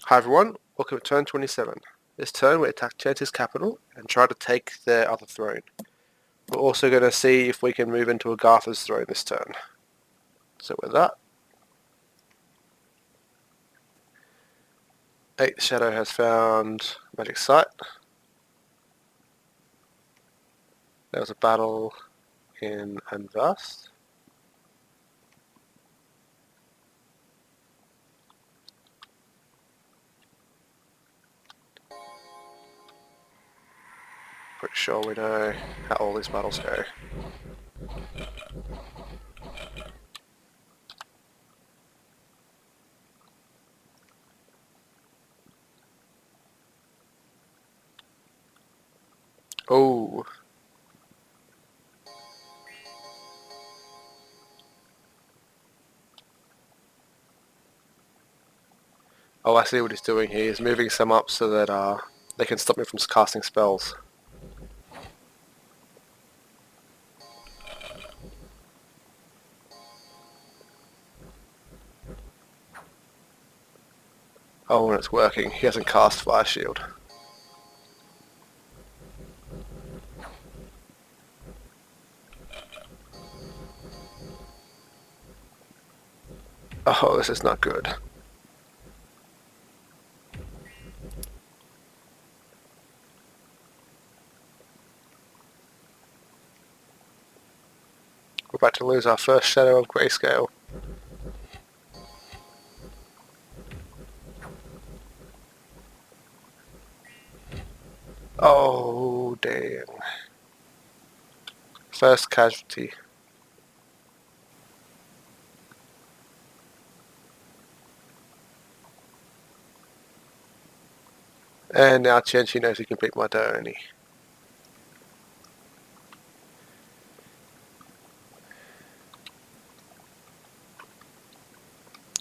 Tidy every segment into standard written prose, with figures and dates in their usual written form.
Hi everyone, welcome to turn 27. This turn we attack Chance's capital and try to take their other throne. We're also going to see if we can move into Agartha's throne this turn. So with that, 8th Shadow has found Magic Sight. There was a battle in Anvast. Pretty sure we know how all these battles go. Oh. Oh, I see what he's doing here. He's moving some up so that they can stop me from casting spells. Oh, and it's working. He hasn't cast Fire Shield. Oh, this is not good. We're about to lose our first Shadow of Grayscale. Oh, damn. First casualty. And now Chenchi knows he can beat my Dione.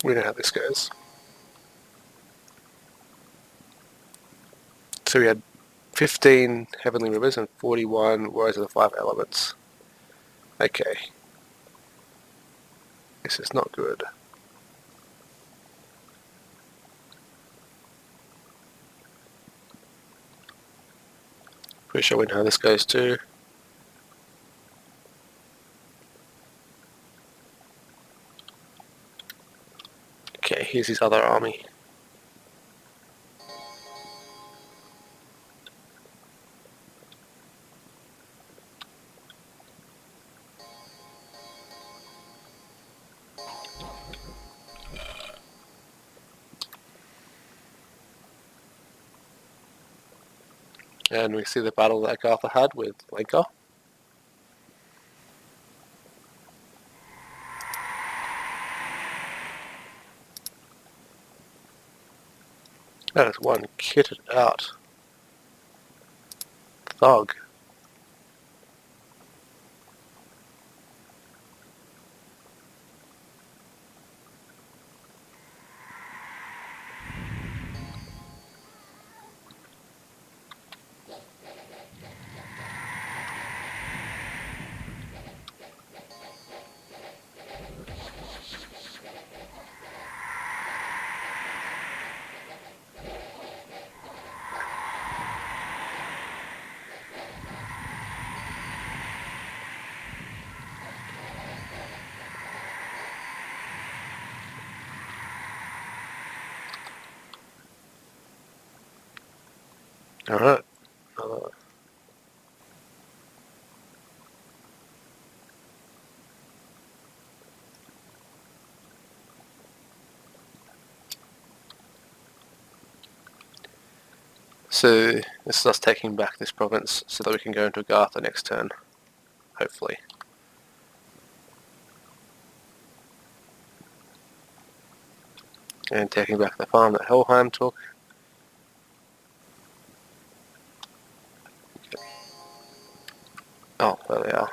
We know how this goes. So we had 15 Heavenly Rivers and 41 Warriors of the Five Elements. Okay. This is not good. Pretty sure we know how this goes too. Okay, here's his other army. And we see the battle that Agartha had with Lenka. That is one kitted out thug. Alright. So this is us taking back this province so that we can go into Agartha next turn. Hopefully. And taking back the farm that Helheim took. Oh, there they are.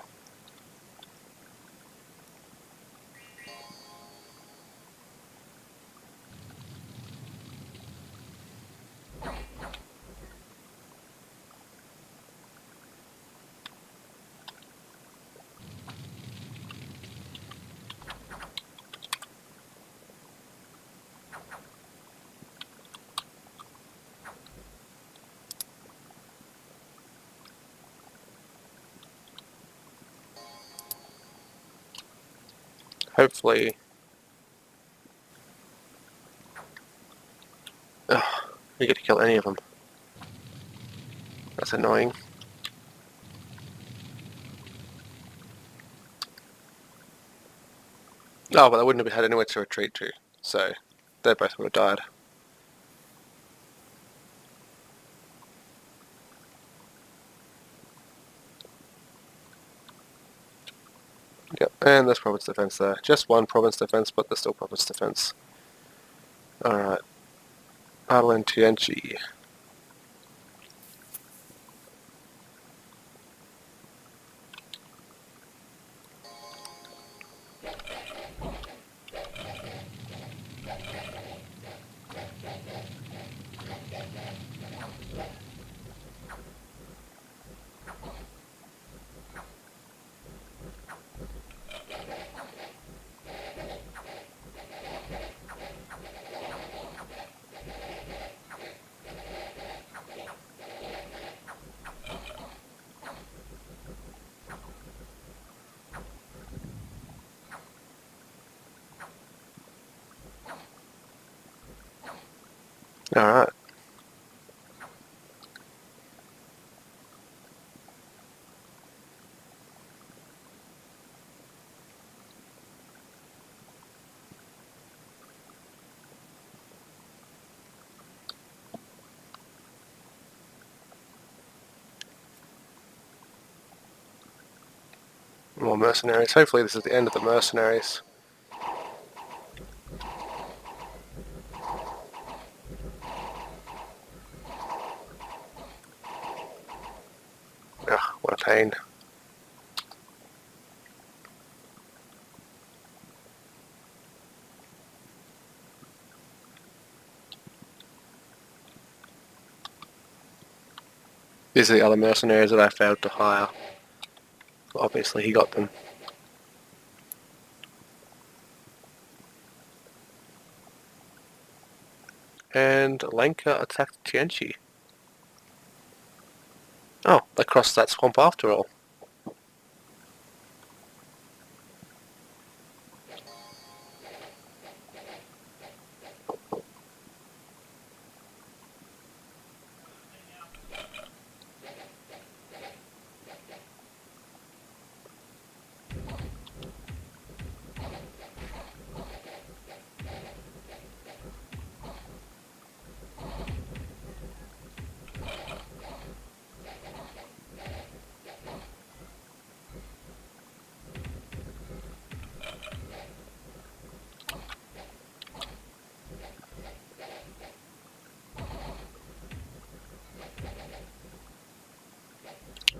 hopefully... Ugh, you get to kill any of them. That's annoying. Oh, but they wouldn't have had anywhere to retreat to, so they both would have died. Yep, and there's province defense there. Just one province defense, but there's still province defense. Alright. Battle in Tianchi. Alright. More mercenaries. Hopefully this is the end of the mercenaries. Ugh, what a pain. These are the other mercenaries that I failed to hire. But obviously he got them. And Lenka attacked Tianchi. Oh, they crossed that swamp after all.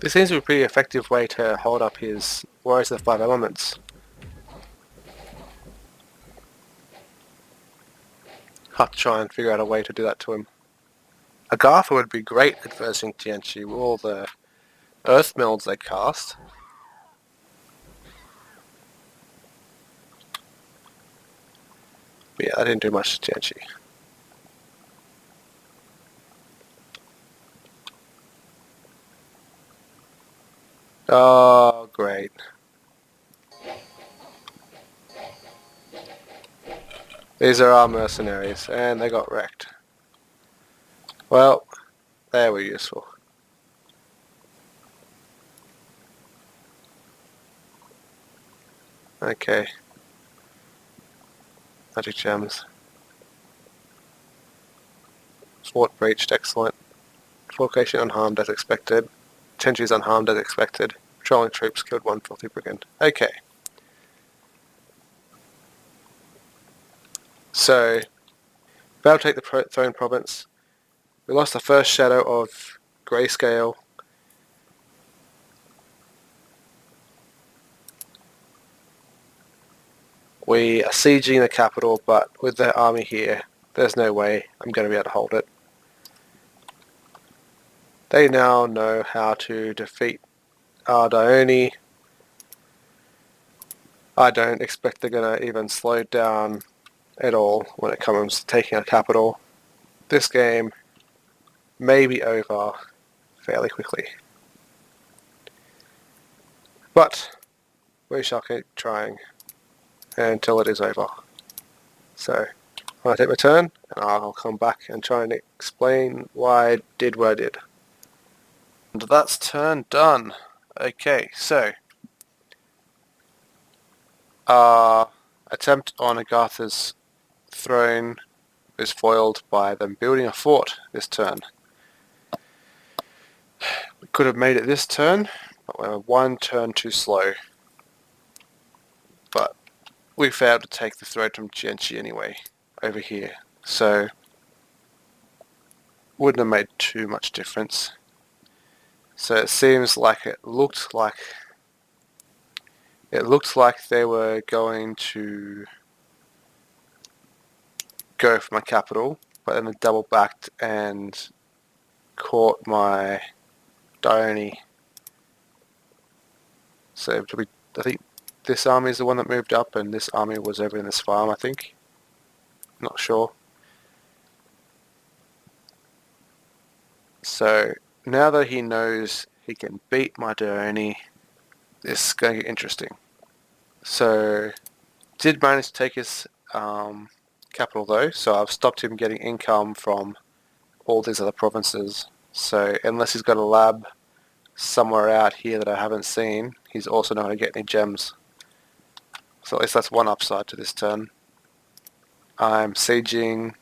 This seems to be a pretty effective way to hold up his Warriors of the Five Elements. Have to try and figure out a way to do that to him. Agartha would be great at versing Tianchi with all the earth melds they cast. But yeah, I didn't do much to Tianchi. Oh, great. These are our mercenaries, and they got wrecked. Well, they were useful. Okay. Magic gems. Fort breached, excellent. Fortification unharmed as expected. Tianchi's unharmed as expected. Patrolling troops killed one filthy brigand. Okay. So, about to take the throne province. We lost the first shadow of Grayscale. We are sieging the capital, but with their army here, there's no way I'm going to be able to hold it. They now know how to defeat Ardione. I don't expect they're going to even slow down at all when it comes to taking a capital. This game may be over fairly quickly. But we shall keep trying. until it is over. So I'll take my turn and I'll come back and try and explain why I did what I did. And that's turn done. Okay, so attempt on Agatha's throne is foiled by them building a fort this turn. We could have made it this turn, but we were one turn too slow. But we failed to take the throne from Jianqi anyway, over here. So wouldn't have made too much difference. So it seems like it looked like they were going to go for my capital, but then they double backed and caught my Dione. So I think this army is the one that moved up, and this army was over in this farm, I think. Not sure. So now that he knows he can beat my Dione, this is going to get interesting. So did manage to take his capital though, so I've stopped him getting income from all these other provinces. So unless he's got a lab somewhere out here that I haven't seen, he's also not going to get any gems. So at least that's one upside to this turn. I'm storming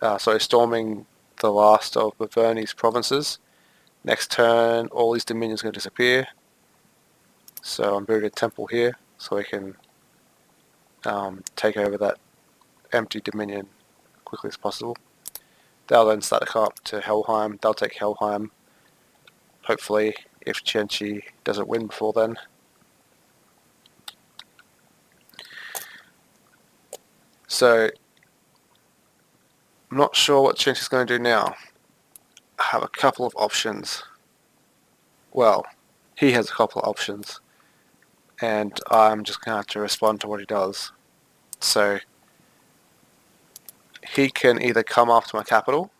the last of Bavoni's provinces. Next turn, all these dominions are going to disappear. So I'm building a temple here so we can take over that empty dominion as quickly as possible. They'll then start to come up to Helheim. They'll take Helheim, hopefully, if Jianqi doesn't win before then. So I'm not sure what Jianqi's going to do now. I have a couple of options. Well, he has a couple of options, and I'm just going to have to respond to what he does. So he can either come after my capital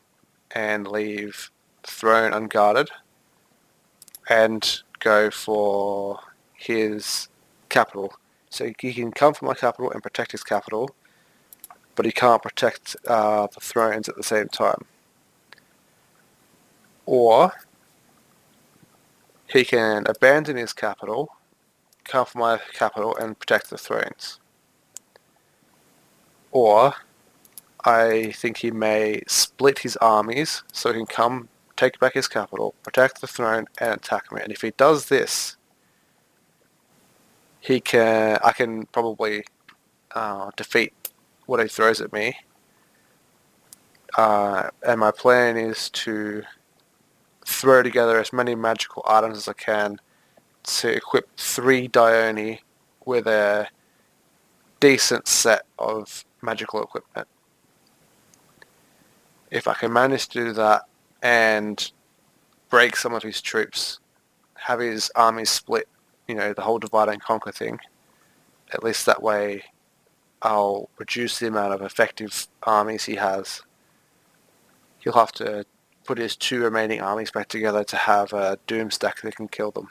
and leave the throne unguarded and go for his capital. So he can come for my capital and protect his capital, but he can't protect the thrones at the same time. Or he can abandon his capital, come for my capital and protect the thrones. Or I think he may split his armies so he can come, take back his capital, protect the throne, and attack me. And if he does this, I can probably defeat what he throws at me. And my plan is to throw together as many magical items as I can to equip 3 Dione with a decent set of magical equipment. If I can manage to do that and break some of his troops, have his army split, the whole divide and conquer thing, at least that way I'll reduce the amount of effective armies he has. He'll have to put his 2 remaining armies back together to have a doom stack that can kill them.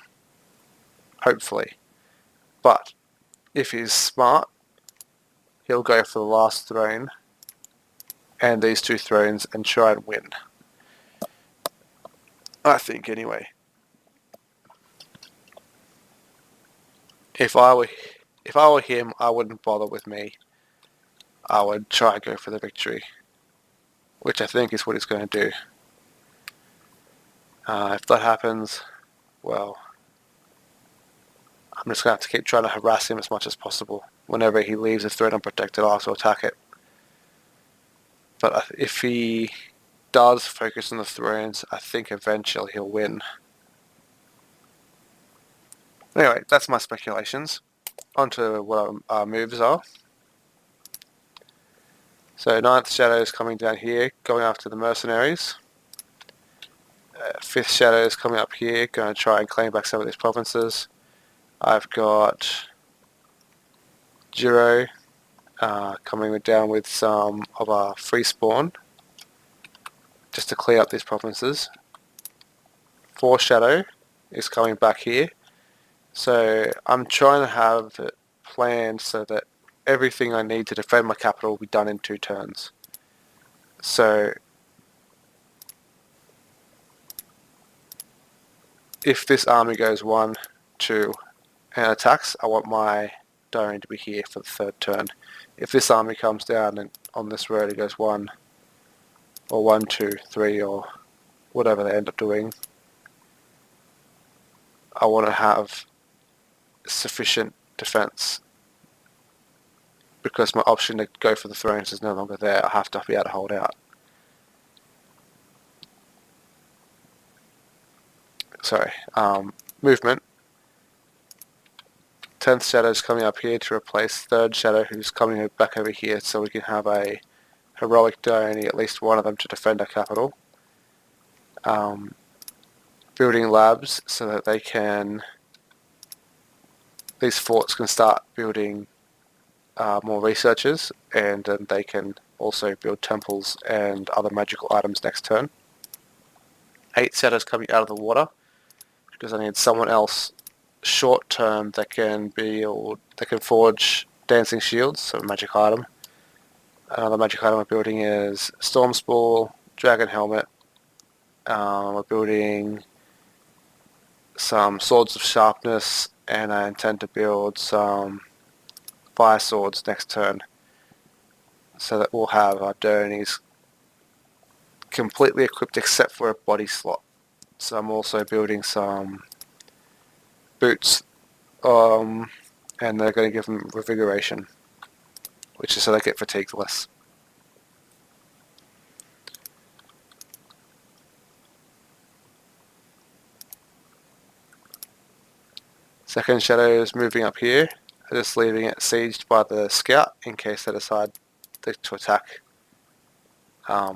Hopefully. But if he's smart, he'll go for the last throne and these 2 thrones and try and win. I think anyway. If I were him, I wouldn't bother with me. I would try and go for the victory, which I think is what he's going to do. If that happens, well, I'm just going to have to keep trying to harass him as much as possible. Whenever he leaves a throne unprotected, I'll have to attack it. But if he does focus on the thrones, I think eventually he'll win. Anyway, that's my speculations. On to what our moves are. So 9th Shadow is coming down here, going after the mercenaries. 5th Shadow is coming up here, going to try and claim back some of these provinces. I've got Jiro coming down with some of our free spawn, just to clear up these provinces. 4th Shadow is coming back here. So I'm trying to have it planned so that everything I need to defend my capital will be done in 2 turns. So if this army goes 1, 2 and attacks, I want my Dome to be here for the 3rd turn. If this army comes down and on this road it goes 1 or 1, 2, 3 or whatever they end up doing, I want to have sufficient defense, because my option to go for the thrones is no longer there. I have to be able to hold out. Sorry, movement. 10th Shadow's coming up here to replace 3rd Shadow, who's coming back over here, so we can have a heroic Dione, at least one of them, to defend our capital. Building labs so that they can, these forts can start building more researchers, and then they can also build temples and other magical items next turn. 8 Shadows coming out of the water, because I need someone else short term that can build, that can forge dancing shields, so a magic item. Another magic item we're building is Storm Spore, Dragon Helmet. We're building some Swords of Sharpness, and I intend to build some Fire Swords next turn, so that we'll have our Donies completely equipped except for a body slot. So I'm also building some boots, and they're going to give them revigoration, which is so they get fatigued less. Second Shadow is moving up here, just leaving it sieged by the scout in case they decide to attack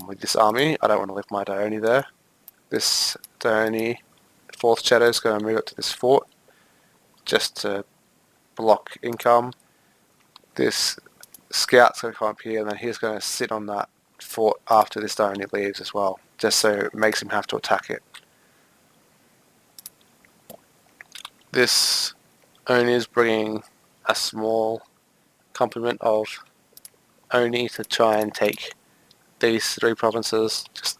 with this army. I don't want to leave my Dione there. This Dione, 4th Shadow, is going to move up to this fort just to block income. This scout's going to come up here, and then he's going to sit on that fort after this Dione leaves as well, just so it makes him have to attack it. This Oni is bringing a small complement of Oni to try and take these 3 provinces. Just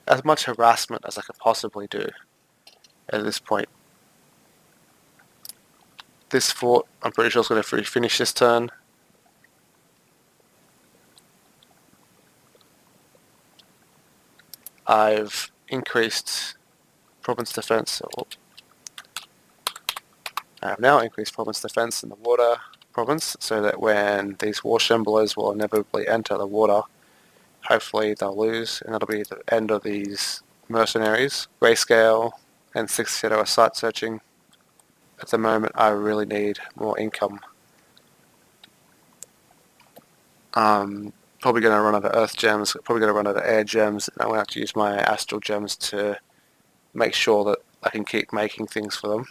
as much harassment as I could possibly do at this point. This fort, I'm pretty sure, is going to finish this turn. I've increased province defense. I have now increased province defense in the water province, so that when these war shamblers will inevitably enter the water, hopefully they'll lose, and that'll be the end of these mercenaries. Grayscale and 6th Shadow are site searching. At the moment I really need more income. Probably going to run out of earth gems, probably going to run out of air gems, and I'm going to have to use my astral gems to make sure that I can keep making things for them.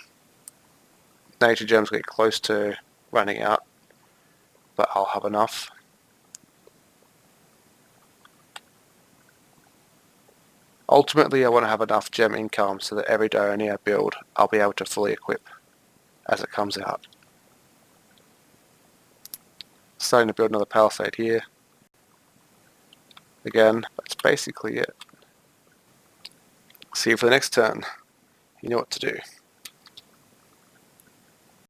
Nature gems get close to running out, but I'll have enough. Ultimately, I want to have enough gem income so that every Dione I build, I'll be able to fully equip as it comes out. Starting to build another palisade here. Again, that's basically it. See you for the next turn. You know what to do.